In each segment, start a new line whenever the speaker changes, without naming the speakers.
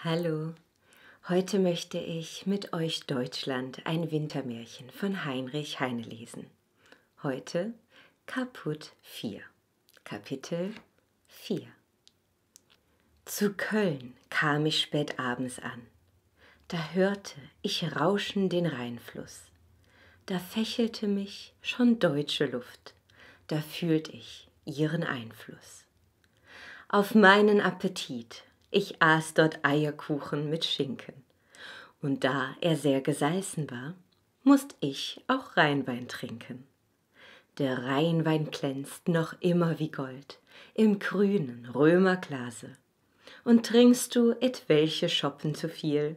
Hallo, heute möchte ich mit euch Deutschland ein Wintermärchen von Heinrich Heine lesen. Heute Caput 4, Kapitel 4. Zu Köln kam ich spät abends an. Da hörte ich rauschen den Rheinfluss. Da fächelte mich schon deutsche Luft, da fühlt ich ihren Einfluss. Auf meinen Appetit, ich aß dort Eierkuchen mit Schinken. Und da er sehr gesalzen war, mußt ich auch Rheinwein trinken. Der Rheinwein glänzt noch immer wie Gold im grünen Römerglase. Und trinkst du etwelche Schoppen zu viel,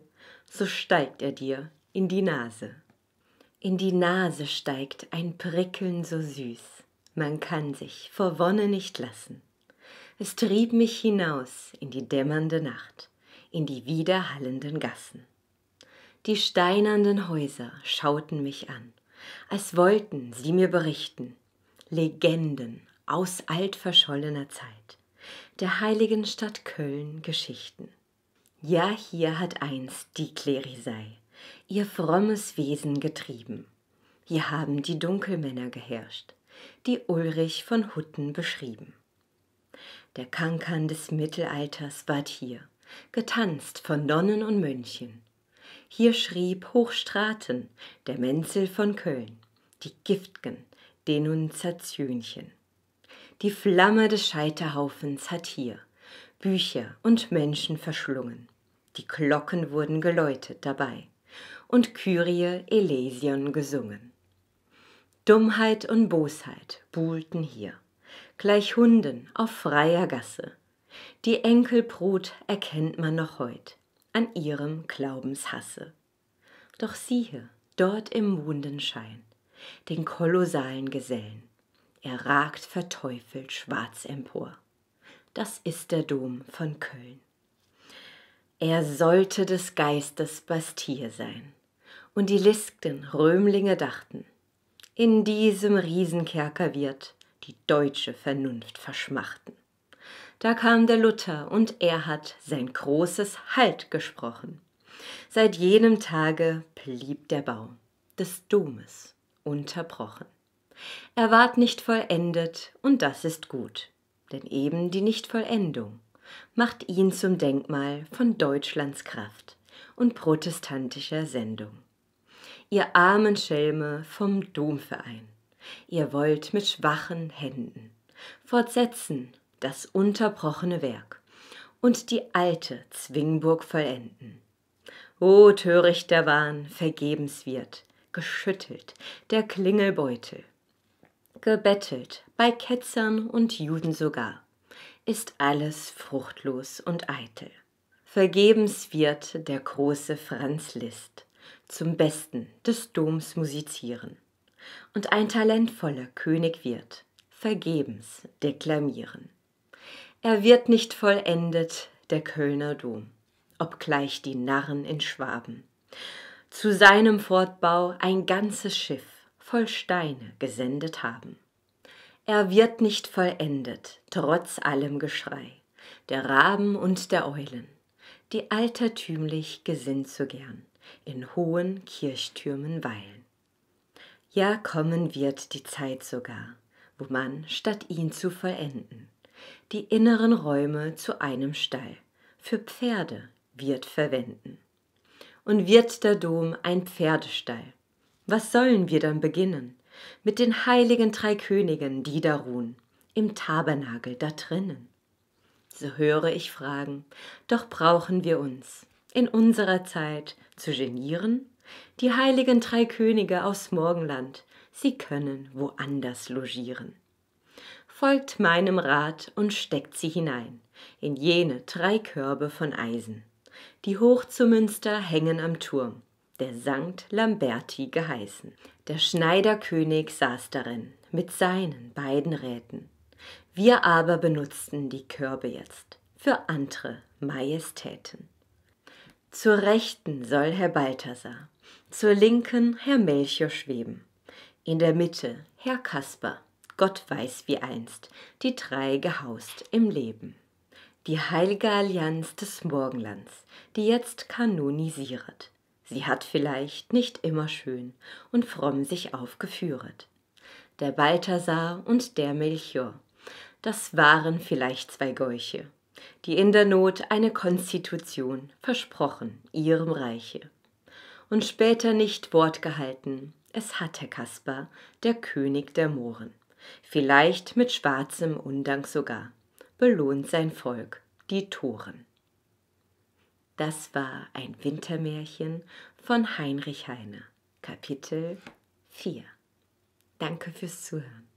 so steigt er dir in die Nase. In die Nase steigt ein Prickeln so süß, man kann sich vor Wonne nicht lassen. Es trieb mich hinaus in die dämmernde Nacht, in die widerhallenden Gassen. Die steinernen Häuser schauten mich an, als wollten sie mir berichten, Legenden aus altverschollener Zeit, der heiligen Stadt Köln Geschichten. Ja, hier hat einst die Klerisei ihr frommes Wesen getrieben. Hier haben die Dunkelmänner geherrscht, die Ulrich von Hutten beschrieben. Der Kankern des Mittelalters ward hier, getanzt von Nonnen und Mönchen. Hier schrieb Hochstraten, der Menzel von Köln, die gift'gen Denunziationchen. Die Flamme des Scheiterhaufens hat hier Bücher und Menschen verschlungen. Die Glocken wurden geläutet dabei und Kyrie eleison gesungen. Dummheit und Bosheit buhlten hier, gleich Hunden auf freier Gasse. Die Enkelbrut erkennt man noch heut an ihrem Glaubenshasse. Doch siehe, dort im Mondenschein, den kolossalen Gesellen, er ragt verteufelt schwarz empor. Das ist der Dom von Köln. Er sollte des Geistes Bastille sein, und die listigen Römlinge dachten, in diesem Riesenkerker wird die deutsche Vernunft verschmachten. Da kam der Luther und er hat sein großes Halt gesprochen. Seit jenem Tage blieb der Bau des Domes unterbrochen. Er ward nicht vollendet und das ist gut, denn eben die Nichtvollendung macht ihn zum Denkmal von Deutschlands Kraft und protestantischer Sendung. Ihr armen Schelme vom Domverein, ihr wollt mit schwachen Händen fortsetzen das unterbrochene Werk und die alte Zwingburg vollenden. O törichter Wahn, vergebens wird geschüttelt der Klingelbeutel. Gebettelt bei Ketzern und Juden sogar, ist alles fruchtlos und eitel. Vergebens wird der große Franz Liszt zum Besten des Doms musizieren, und ein talentvoller König wird vergebens deklamieren. Er wird nicht vollendet, der Kölner Dom, obgleich die Narren in Schwaben zu seinem Fortbau ein ganzes Schiff voll Steine gesendet haben. Er wird nicht vollendet, trotz allem Geschrei der Raben und der Eulen, die altertümlich gesinnt so gern in hohen Kirchtürmen weilen. Ja, kommen wird die Zeit sogar, wo man, statt ihn zu vollenden, die inneren Räume zu einem Stall für Pferde wird verwenden. Und wird der Dom ein Pferdestall, was sollen wir dann beginnen mit den heiligen drei Königen, die da ruhen, im Tabernakel da drinnen? So höre ich fragen, doch brauchen wir uns in unserer Zeit zu genieren? Die heiligen drei Könige aus Morgenland, sie können woanders logieren. Folgt meinem Rat und steckt sie hinein in jene drei Körbe von Eisen, die hoch zu Münster hängen am Turm, der Sankt Lamberti geheißen. Der Schneiderkönig saß darin mit seinen beiden Räten. Wir aber benutzten die Körbe jetzt für andere Majestäten. Zur Rechten soll Herr Balthasar, zur Linken Herr Melchior schweben, in der Mitte Herr Kaspar, Gott weiß wie einst, die drei gehaust im Leben. Die heilige Allianz des Morgenlands, die jetzt kanonisieret. Sie hat vielleicht nicht immer schön und fromm sich aufgeführet. Der Balthasar und der Melchior, das waren vielleicht zwei Gäuche, die in der Not eine Konstitution versprochen ihrem Reiche. Und später nicht Wort gehalten, es hat Herr Kaspar, der König der Mohren, vielleicht mit schwarzem Undank sogar, belohnt sein Volk, die Toren. Das war ein Wintermärchen von Heinrich Heine, Kapitel 4. Danke fürs Zuhören.